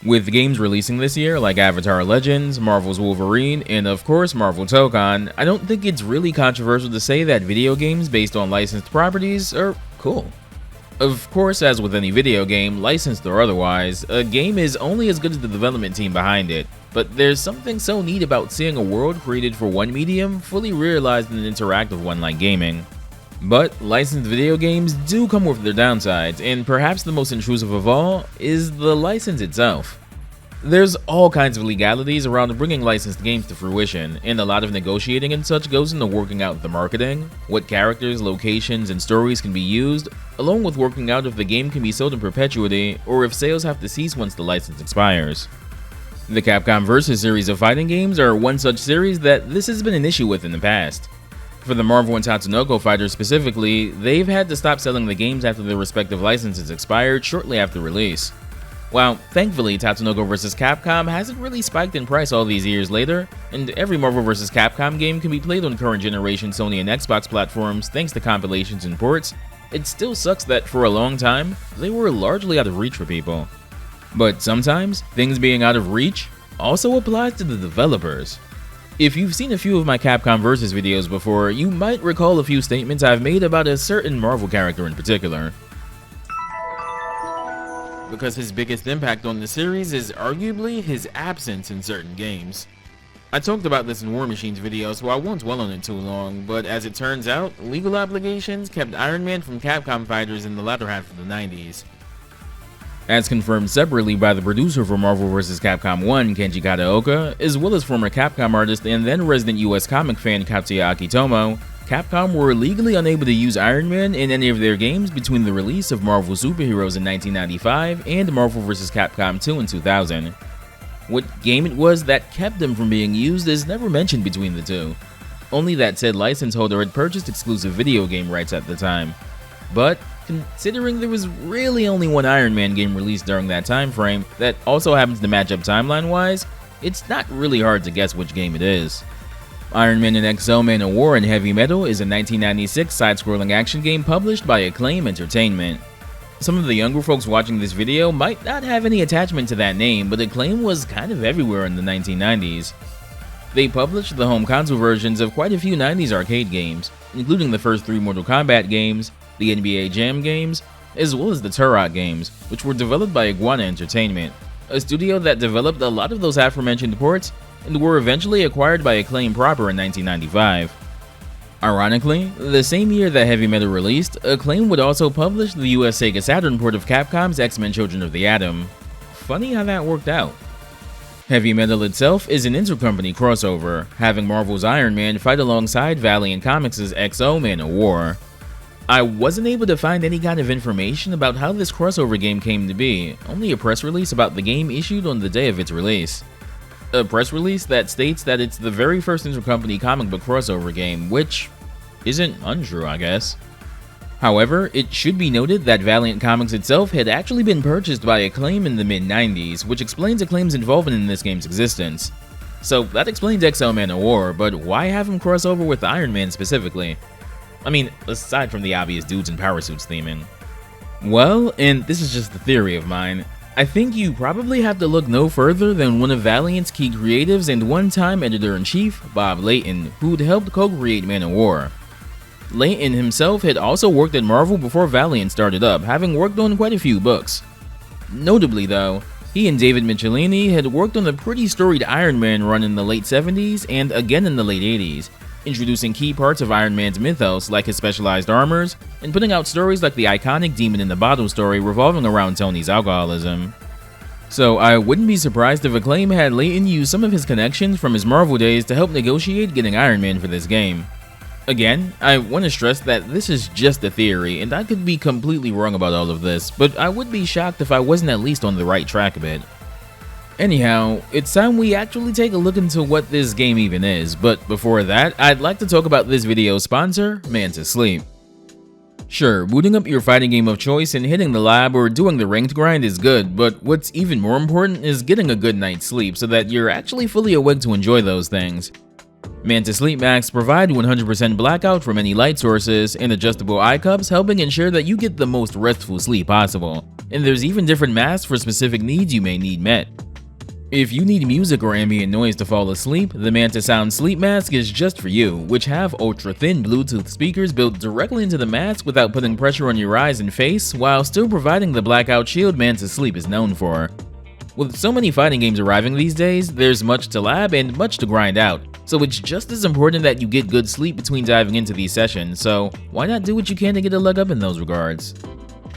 With games releasing this year like Avatar Legends, Marvel's Wolverine, and of course Marvel Tokon, I don't think it's really controversial to say that video games based on licensed properties are cool. Of course, as with any video game, licensed or otherwise, a game is only as good as the development team behind it, but there's something so neat about seeing a world created for one medium fully realized in an interactive one like gaming. But licensed video games do come with their downsides, and perhaps the most intrusive of all is the license itself. There's all kinds of legalities around bringing licensed games to fruition, and a lot of negotiating and such goes into working out the marketing, what characters, locations, and stories can be used, along with working out if the game can be sold in perpetuity, or if sales have to cease once the license expires. The Capcom Vs series of fighting games are one such series that this has been an issue with in the past. For the Marvel and Tatsunoko fighters specifically, they've had to stop selling the games after their respective licenses expired shortly after release. While thankfully Tatsunoko vs Capcom hasn't really spiked in price all these years later, and every Marvel vs Capcom game can be played on current generation Sony and Xbox platforms thanks to compilations and ports, it still sucks that for a long time, they were largely out of reach for people. But sometimes, things being out of reach also applies to the developers. If you've seen a few of my Capcom Vs videos before, you might recall a few statements I've made about a certain Marvel character in particular. Because his biggest impact on the series is arguably his absence in certain games. I talked about this in War Machine's video, so I won't dwell on it too long, but as it turns out, legal obligations kept Iron Man from Capcom fighters in the latter half of the 90s. As confirmed separately by the producer for Marvel vs. Capcom 1, Kenji Kataoka, as well as former Capcom artist and then resident US comic fan Katsuya Akitomo, Capcom were legally unable to use Iron Man in any of their games between the release of Marvel Superheroes in 1995 and Marvel vs. Capcom 2 in 2000. What game it was that kept them from being used is never mentioned between the two. Only that said license holder had purchased exclusive video game rights at the time. But considering there was really only one Iron Man game released during that time frame that also happens to match up timeline-wise, it's not really hard to guess which game it is. Iron Man and Exiled Man A War in Heavy Metal is a 1996 side-scrolling action game published by Acclaim Entertainment. Some of the younger folks watching this video might not have any attachment to that name, but Acclaim was kind of everywhere in the 1990s. They published the home console versions of quite a few 90s arcade games, including the first 3 Mortal Kombat games, the NBA Jam games, as well as the Turok games, which were developed by Iguana Entertainment, a studio that developed a lot of those aforementioned ports and were eventually acquired by Acclaim proper in 1995. Ironically, the same year that Heavy Metal released, Acclaim would also publish the US Sega Saturn port of Capcom's X-Men Children of the Atom. Funny how that worked out. Heavy Metal itself is an intercompany crossover, having Marvel's Iron Man fight alongside Valiant Comics' Exiled Man A War. I wasn't able to find any kind of information about how this crossover game came to be, only a press release about the game issued on the day of its release. A press release that states that it's the very first intercompany comic book crossover game, which isn't untrue, I guess. However, it should be noted that Valiant Comics itself had actually been purchased by Acclaim in the mid-90s, which explains Acclaim's involvement in this game's existence. So that explains Exiled Man A War, but why have him cross over with Iron Man specifically? I mean, aside from the obvious dudes in power suits theming. Well, and this is just a theory of mine, I think you probably have to look no further than one of Valiant's key creatives and one-time editor-in-chief, Bob Layton, who'd helped co-create Man O' War. Layton himself had also worked at Marvel before Valiant started up, having worked on quite a few books. Notably though, he and David Michelini had worked on a pretty storied Iron Man run in the late 70s and again in the late 80s, introducing key parts of Iron Man's mythos like his specialized armors, and putting out stories like the iconic Demon in the Bottle story revolving around Tony's alcoholism. So I wouldn't be surprised if Acclaim had Layton use some of his connections from his Marvel days to help negotiate getting Iron Man for this game. Again, I want to stress that this is just a theory, and I could be completely wrong about all of this, but I would be shocked if I wasn't at least on the right track a bit. Anyhow, it's time we actually take a look into what this game even is, but before that, I'd like to talk about this video's sponsor, Mantis Sleep. Sure, booting up your fighting game of choice and hitting the lab or doing the ranked grind is good, but what's even more important is getting a good night's sleep so that you're actually fully awake to enjoy those things. Manta sleep masks provide 100% blackout from any light sources and adjustable eye cups, helping ensure that you get the most restful sleep possible. And there's even different masks for specific needs you may need met. If you need music or ambient noise to fall asleep, the Manta Sound Sleep Mask is just for you, which have ultra-thin Bluetooth speakers built directly into the mask without putting pressure on your eyes and face, while still providing the blackout shield Manta Sleep is known for. With so many fighting games arriving these days, there's much to lab and much to grind out, so it's just as important that you get good sleep between diving into these sessions, so why not do what you can to get a leg up in those regards?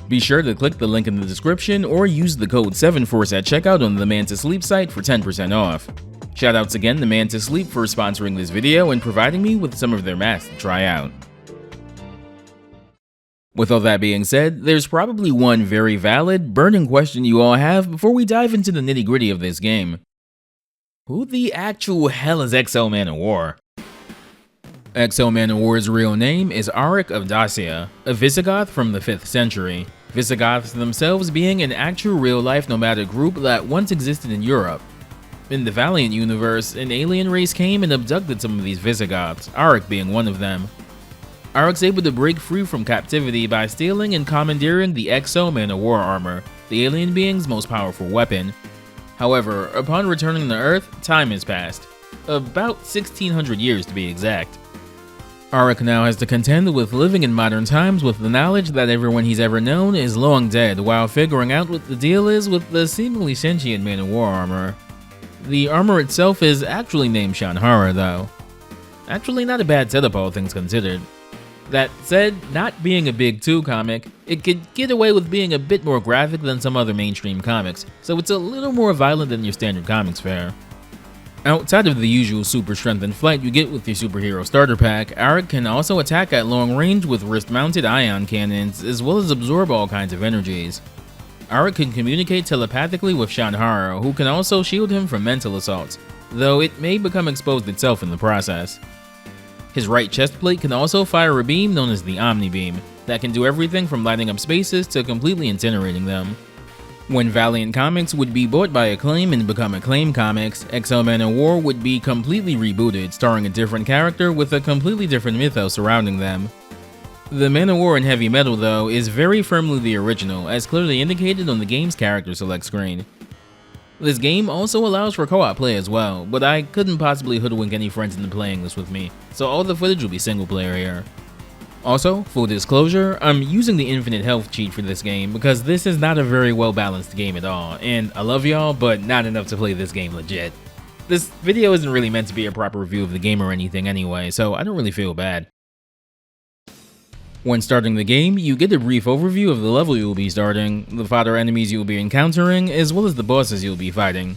Be sure to click the link in the description or use the code 7FORCE at checkout on the Manta Sleep site for 10% off. Shoutouts again to Manta Sleep for sponsoring this video and providing me with some of their masks to try out. With all that being said, there's probably one very valid, burning question you all have before we dive into the nitty-gritty of this game. Who the actual hell is Exiled Man of War? Exiled Man of War's real name is Auric of Dacia, a Visigoth from the 5th century. Visigoths themselves being an actual real-life nomadic group that once existed in Europe. In the Valiant universe, an alien race came and abducted some of these Visigoths, Auric being one of them. Auric's able to break free from captivity by stealing and commandeering the Exiled Man of War armor, the alien being's most powerful weapon. However, upon returning to Earth, time has passed. About 1600 years to be exact. Auric now has to contend with living in modern times with the knowledge that everyone he's ever known is long dead, while figuring out what the deal is with the seemingly sentient Man of War armor. The armor itself is actually named Shanhara though. Actually not a bad setup all things considered. That said, not being a Big 2 comic, it could get away with being a bit more graphic than some other mainstream comics, so it's a little more violent than your standard comics fare. Outside of the usual super strength and flight you get with your superhero starter pack, Auric can also attack at long range with wrist-mounted ion cannons, as well as absorb all kinds of energies. Auric can communicate telepathically with Shanhara, who can also shield him from mental assaults, though it may become exposed itself in the process. His right chest plate can also fire a beam known as the Omni Beam, that can do everything from lighting up spaces to completely incinerating them. When Valiant Comics would be bought by Acclaim and become Acclaim Comics, Exiled Man of War would be completely rebooted, starring a different character with a completely different mythos surrounding them. The Man of War in Heavy Metal, though, is very firmly the original, as clearly indicated on the game's character select screen. This game also allows for co-op play as well, but I couldn't possibly hoodwink any friends into playing this with me, so all the footage will be single player here. Also, full disclosure, I'm using the infinite health cheat for this game because this is not a very well balanced game at all, and I love y'all, but not enough to play this game legit. This video isn't really meant to be a proper review of the game or anything anyway, so I don't really feel bad. When starting the game, you get a brief overview of the level you will be starting, the fodder enemies you will be encountering, as well as the bosses you will be fighting.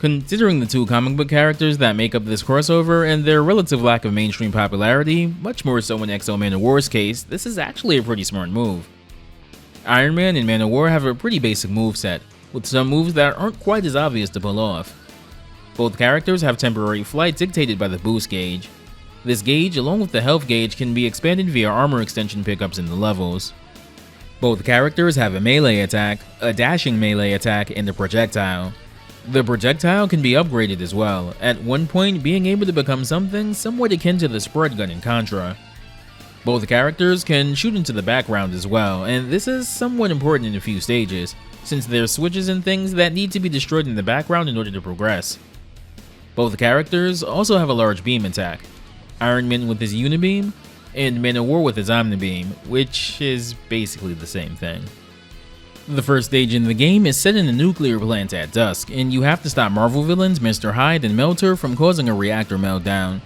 Considering the two comic book characters that make up this crossover and their relative lack of mainstream popularity, much more so in Exiled Man of War's case, this is actually a pretty smart move. Iron Man and Man of War have a pretty basic moveset, with some moves that aren't quite as obvious to pull off. Both characters have temporary flight dictated by the boost gauge. This gauge, along with the health gauge, can be expanded via armor extension pickups in the levels. Both characters have a melee attack, a dashing melee attack, and a projectile. The projectile can be upgraded as well, at one point being able to become something somewhat akin to the spread gun in Contra. Both characters can shoot into the background as well, and this is somewhat important in a few stages, since there's switches and things that need to be destroyed in the background in order to progress. Both characters also have a large beam attack, Iron Man with his Unibeam, and Man of War with his Omnibeam, which is basically the same thing. The first stage in the game is set in a nuclear plant at dusk, and you have to stop Marvel villains Mr. Hyde and Melter from causing a reactor meltdown.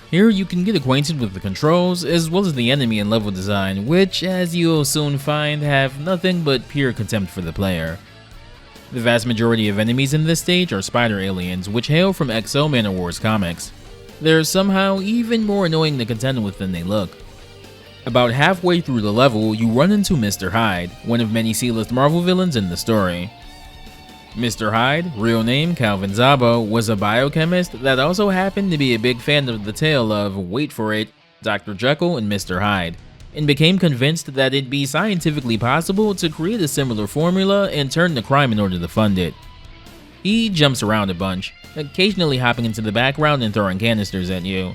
Here you can get acquainted with the controls, as well as the enemy and level design, which, as you'll soon find, have nothing but pure contempt for the player. The vast majority of enemies in this stage are spider aliens, which hail from Exiled Man of War's comics. They're somehow even more annoying to contend with than they look. About halfway through the level, you run into Mr. Hyde, one of many C-list Marvel villains in the story. Mr. Hyde, real name Calvin Zabo, was a biochemist that also happened to be a big fan of the tale of, wait for it, Dr. Jekyll and Mr. Hyde, and became convinced that it'd be scientifically possible to create a similar formula and turn to crime in order to fund it. He jumps around a bunch, occasionally hopping into the background and throwing canisters at you.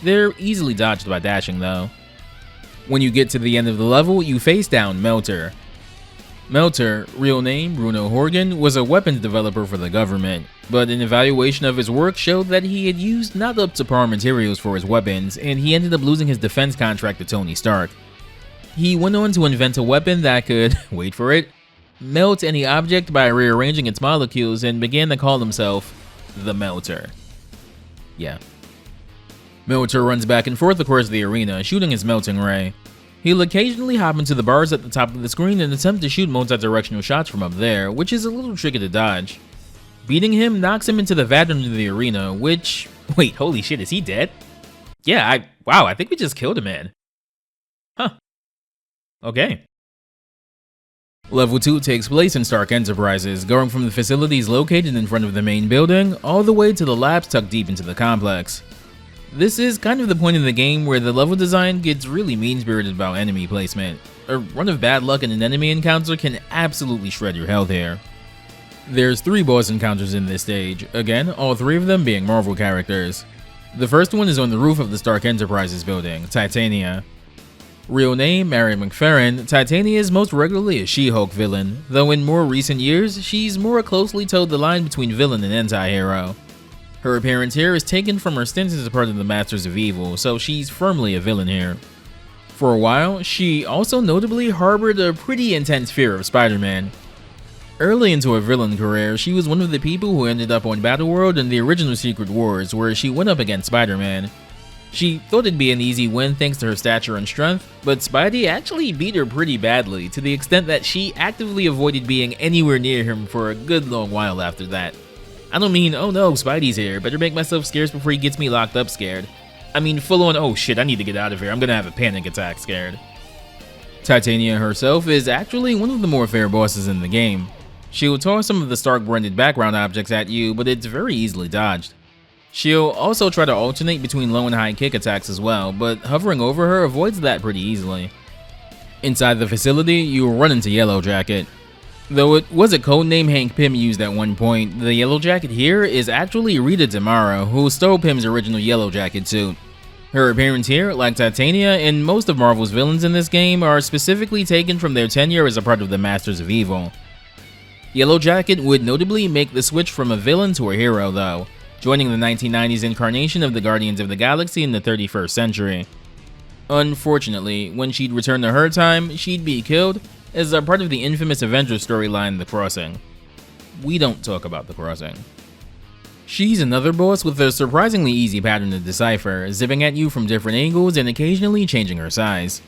They're easily dodged by dashing though. When you get to the end of the level, you face down Melter. Melter, real name Bruno Horgan, was a weapons developer for the government, but an evaluation of his work showed that he had used not up to par materials for his weapons, and he ended up losing his defense contract to Tony Stark. He went on to invent a weapon that could, wait for it, melt any object by rearranging its molecules, and began to call himself the Melter. Yeah. Melter runs back and forth across the arena, shooting his melting ray. He'll occasionally hop into the bars at the top of the screen and attempt to shoot multi-directional shots from up there, which is a little tricky to dodge. Beating him knocks him into the vat under the arena, which... Wait, holy shit, is he dead? Yeah, wow, I think we just killed a man. Huh. Okay. Level 2 takes place in Stark Enterprises, going from the facilities located in front of the main building, all the way to the labs tucked deep into the complex. This is kind of the point in the game where the level design gets really mean-spirited about enemy placement. A run of bad luck in an enemy encounter can absolutely shred your health here. There's 3 boss encounters in this stage, again, all 3 of them being Marvel characters. The first one is on the roof of the Stark Enterprises building, Titania. Real name, Mary McFerrin, Titania is most regularly a She-Hulk villain, though in more recent years, she's more closely towed the line between villain and anti-hero. Her appearance here is taken from her stint as a part of the Masters of Evil, so she's firmly a villain here. For a while, she also notably harbored a pretty intense fear of Spider-Man. Early into her villain career, she was one of the people who ended up on Battleworld in the original Secret Wars, where she went up against Spider-Man. She thought it'd be an easy win thanks to her stature and strength, but Spidey actually beat her pretty badly, to the extent that she actively avoided being anywhere near him for a good long while after that. I don't mean, oh no, Spidey's here, better make myself scarce before he gets me locked up scared. I mean full on, oh shit, I need to get out of here, I'm gonna have a panic attack scared. Titania herself is actually one of the more fair bosses in the game. She'll toss some of the Stark-branded background objects at you, but it's very easily dodged. She'll also try to alternate between low and high kick attacks as well, but hovering over her avoids that pretty easily. Inside the facility, you'll run into Yellow Jacket. Though it was a codename Hank Pym used at one point, the Yellow Jacket here is actually Rita Damara, who stole Pym's original Yellow Jacket suit. Her appearance here, like Titania and most of Marvel's villains in this game, are specifically taken from their tenure as a part of the Masters of Evil. Yellow Jacket would notably make the switch from a villain to a hero though, joining the 1990s incarnation of the Guardians of the Galaxy in the 31st century. Unfortunately, when she'd return to her time, she'd be killed as a part of the infamous Avengers storyline The Crossing. We don't talk about The Crossing. She's another boss with a surprisingly easy pattern to decipher, zipping at you from different angles and occasionally changing her size.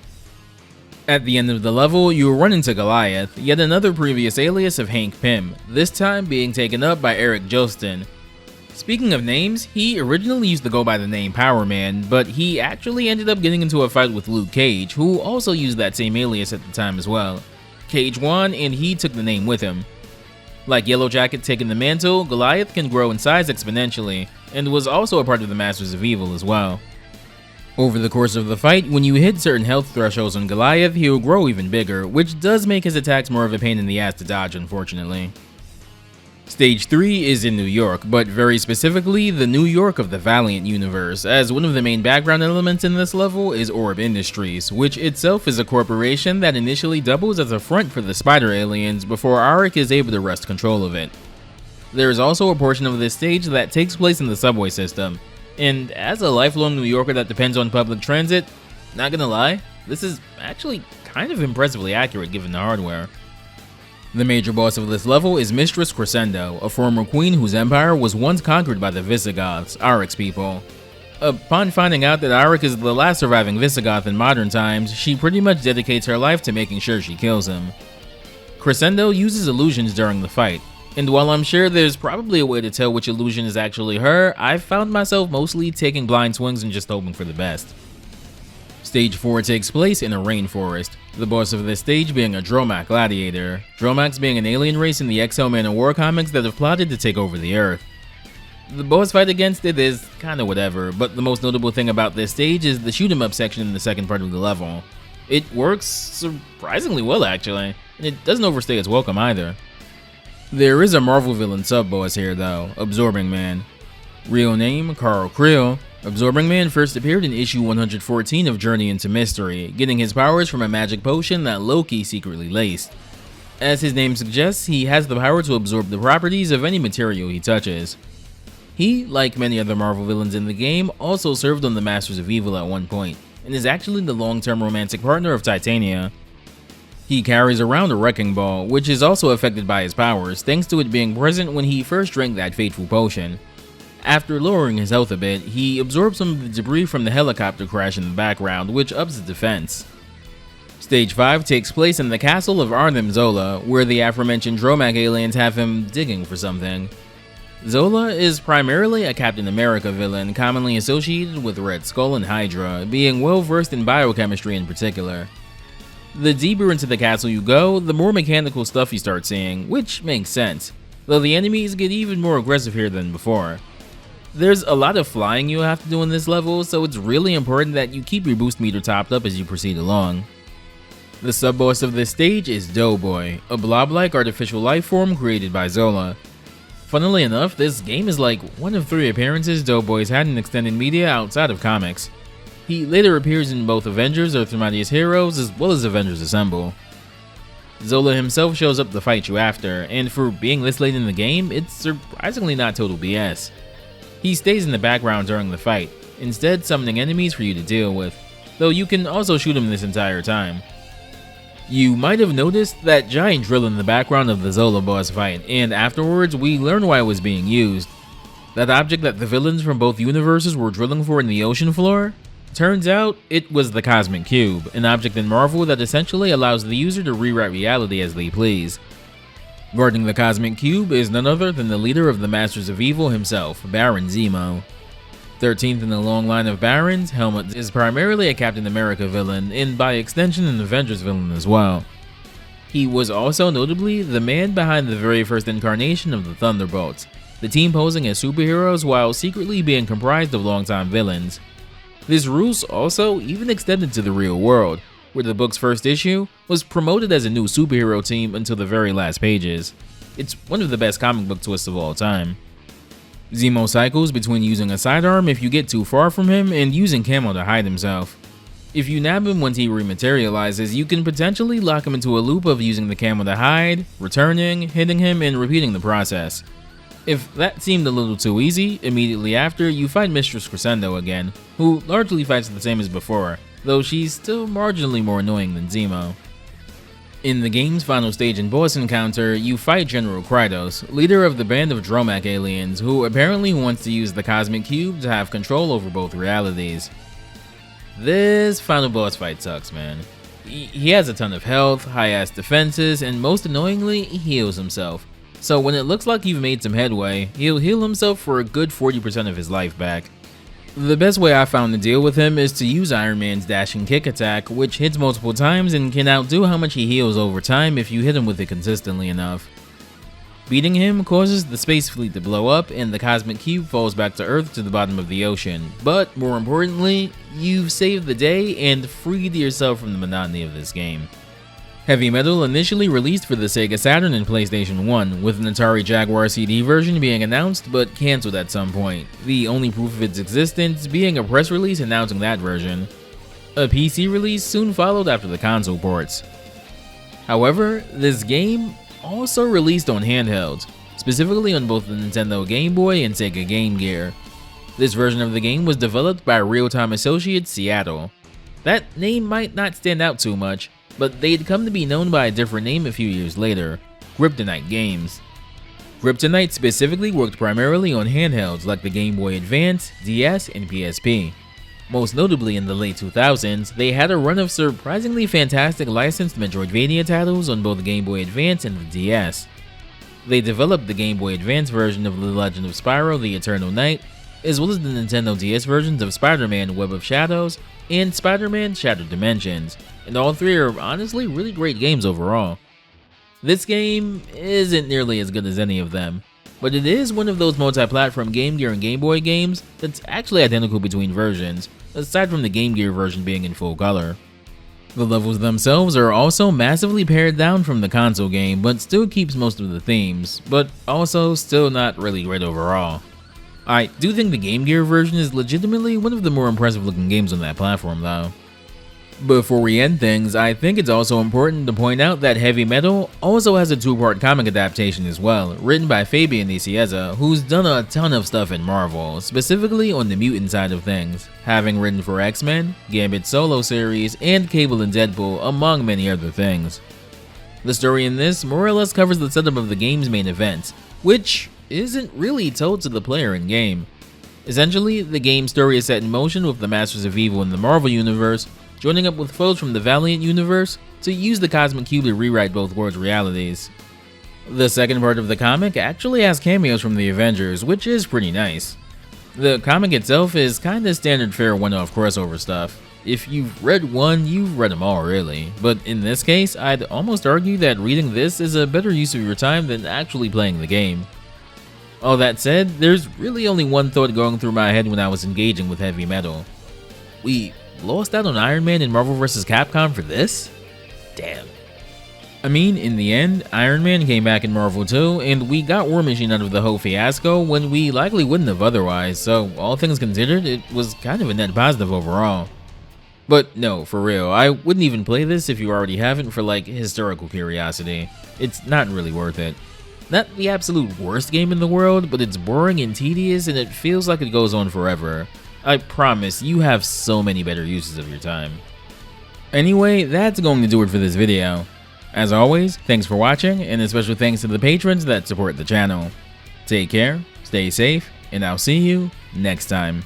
At the end of the level, you'll run into Goliath, yet another previous alias of Hank Pym, this time being taken up by Eric Jostin. Speaking of names, he originally used to go by the name Power Man, but he actually ended up getting into a fight with Luke Cage, who also used that same alias at the time as well. Cage won, and he took the name with him. Like Yellow Jacket taking the mantle, Goliath can grow in size exponentially, and was also a part of the Masters of Evil as well. Over the course of the fight, when you hit certain health thresholds on Goliath, he'll grow even bigger, which does make his attacks more of a pain in the ass to dodge, unfortunately. Stage 3 is in New York, but very specifically the New York of the Valiant universe, as one of the main background elements in this level is Orb Industries, which itself is a corporation that initially doubles as a front for the Spider Aliens before Arik is able to wrest control of it. There is also a portion of this stage that takes place in the subway system, and as a lifelong New Yorker that depends on public transit, not gonna lie, this is actually kind of impressively accurate given the hardware. The major boss of this level is Mistress Crescendo, a former queen whose empire was once conquered by the Visigoths, Arik's people. Upon finding out that Arik is the last surviving Visigoth in modern times, she pretty much dedicates her life to making sure she kills him. Crescendo uses illusions during the fight, and while I'm sure there's probably a way to tell which illusion is actually her, I've found myself mostly taking blind swings and just hoping for the best. Stage 4 takes place in a rainforest, the boss of this stage being a Dromak gladiator, Dromax being an alien race in the Exiled Man of War comics that have plotted to take over the Earth. The boss fight against it is kinda whatever, but the most notable thing about this stage is the shoot 'em up section in the second part of the level. It works surprisingly well actually, and it doesn't overstay its welcome either. There is a Marvel villain sub-boss here though, Absorbing Man. Real name, Carl Creel. Absorbing Man first appeared in issue 114 of Journey into Mystery, getting his powers from a magic potion that Loki secretly laced. As his name suggests, he has the power to absorb the properties of any material he touches. He, like many other Marvel villains in the game, also served on the Masters of Evil at one point, and is actually the long-term romantic partner of Titania. He carries around a wrecking ball, which is also affected by his powers, thanks to it being present when he first drank that fateful potion. After lowering his health a bit, he absorbs some of the debris from the helicopter crash in the background, which ups his defense. Stage 5 takes place in the castle of Arnim Zola, where the aforementioned Dromak aliens have him digging for something. Zola is primarily a Captain America villain, commonly associated with Red Skull and Hydra, being well versed in biochemistry in particular. The deeper into the castle you go, the more mechanical stuff you start seeing, which makes sense, though the enemies get even more aggressive here than before. There's a lot of flying you have to do in this level, so it's really important that you keep your boost meter topped up as you proceed along. The sub-boss of this stage is Doughboy, a blob-like artificial life form created by Zola. Funnily enough, this game is like one of 3 appearances Doughboy's had in extended media outside of comics. He later appears in both Avengers Earth's Mightiest Heroes as well as Avengers Assemble. Zola himself shows up to fight you after, and for being this late in the game, it's surprisingly not total BS. He stays in the background during the fight, instead summoning enemies for you to deal with, though you can also shoot him this entire time. You might have noticed that giant drill in the background of the Zola boss fight, and afterwards we learn why it was being used. That object that the villains from both universes were drilling for in the ocean floor? Turns out, it was the Cosmic Cube, an object in Marvel that essentially allows the user to rewrite reality as they please. Guarding the Cosmic Cube is none other than the leader of the Masters of Evil himself, Baron Zemo. 13th in the long line of Barons, Helmut is primarily a Captain America villain, and by extension an Avengers villain as well. He was also notably the man behind the very first incarnation of the Thunderbolts, the team posing as superheroes while secretly being comprised of longtime villains. This ruse also even extended to the real world, where the book's first issue was promoted as a new superhero team until the very last pages. It's one of the best comic book twists of all time. Zemo cycles between using a sidearm if you get too far from him and using camo to hide himself. If you nab him once he rematerializes, you can potentially lock him into a loop of using the camo to hide, returning, hitting him, and repeating the process. If that seemed a little too easy, immediately after, you fight Mistress Crescendo again, who largely fights the same as before, though she's still marginally more annoying than Zemo. In the game's final stage and boss encounter, you fight General Krytos, leader of the band of Dromak aliens, who apparently wants to use the Cosmic Cube to have control over both realities. This final boss fight sucks, man. He has a ton of health, high-ass defenses, and most annoyingly, he heals himself. So when it looks like you've made some headway, he'll heal himself for a good 40% of his life back. The best way I found to deal with him is to use Iron Man's dash and kick attack, which hits multiple times and can outdo how much he heals over time if you hit him with it consistently enough. Beating him causes the space fleet to blow up and the Cosmic Cube falls back to Earth to the bottom of the ocean, but more importantly, you've saved the day and freed yourself from the monotony of this game. Heavy Metal initially released for the Sega Saturn and PlayStation 1, with an Atari Jaguar CD version being announced but cancelled at some point, the only proof of its existence being a press release announcing that version. A PC release soon followed after the console ports. However, this game also released on handhelds, specifically on both the Nintendo Game Boy and Sega Game Gear. This version of the game was developed by Real-Time Associates Seattle. That name might not stand out too much, but they'd come to be known by a different name a few years later, Kryptonite Games. Kryptonite specifically worked primarily on handhelds like the Game Boy Advance, DS, and PSP. Most notably in the late 2000s, they had a run of surprisingly fantastic licensed Metroidvania titles on both the Game Boy Advance and the DS. They developed the Game Boy Advance version of The Legend of Spyro the Eternal Night, as well as the Nintendo DS versions of Spider-Man Web of Shadows and Spider-Man Shattered Dimensions, and all 3 are honestly really great games overall. This game isn't nearly as good as any of them, but it is one of those multi-platform Game Gear and Game Boy games that's actually identical between versions, aside from the Game Gear version being in full color. The levels themselves are also massively pared down from the console game, but still keeps most of the themes, but also still not really great overall. I do think the Game Gear version is legitimately one of the more impressive looking games on that platform though. Before we end things, I think it's also important to point out that Heavy Metal also has a two-part comic adaptation as well, written by Fabian Nicieza, who's done a ton of stuff in Marvel, specifically on the mutant side of things, having written for X-Men, Gambit Solo series, and Cable and Deadpool, among many other things. The story in this more or less covers the setup of the game's main event, which isn't really told to the player in-game. Essentially, the game's story is set in motion with the Masters of Evil in the Marvel Universe joining up with foes from the Valiant universe to use the Cosmic Cube to rewrite both worlds' realities. The second part of the comic actually has cameos from the Avengers, which is pretty nice. The comic itself is kinda standard fare one-off crossover stuff. If you've read one, you've read them all really, but in this case, I'd almost argue that reading this is a better use of your time than actually playing the game. All that said, there's really only one thought going through my head when I was engaging with Heavy Metal. We lost out on Iron Man in Marvel vs. Capcom for this? Damn. I mean, in the end, Iron Man came back in Marvel too, and we got War Machine out of the whole fiasco when we likely wouldn't have otherwise, so all things considered, it was kind of a net positive overall. But no, for real, I wouldn't even play this if you already haven't for like historical curiosity. It's not really worth it. Not the absolute worst game in the world, but it's boring and tedious and it feels like it goes on forever. I promise, you have so many better uses of your time. Anyway, that's going to do it for this video. As always, thanks for watching, and a special thanks to the patrons that support the channel. Take care, stay safe, and I'll see you next time.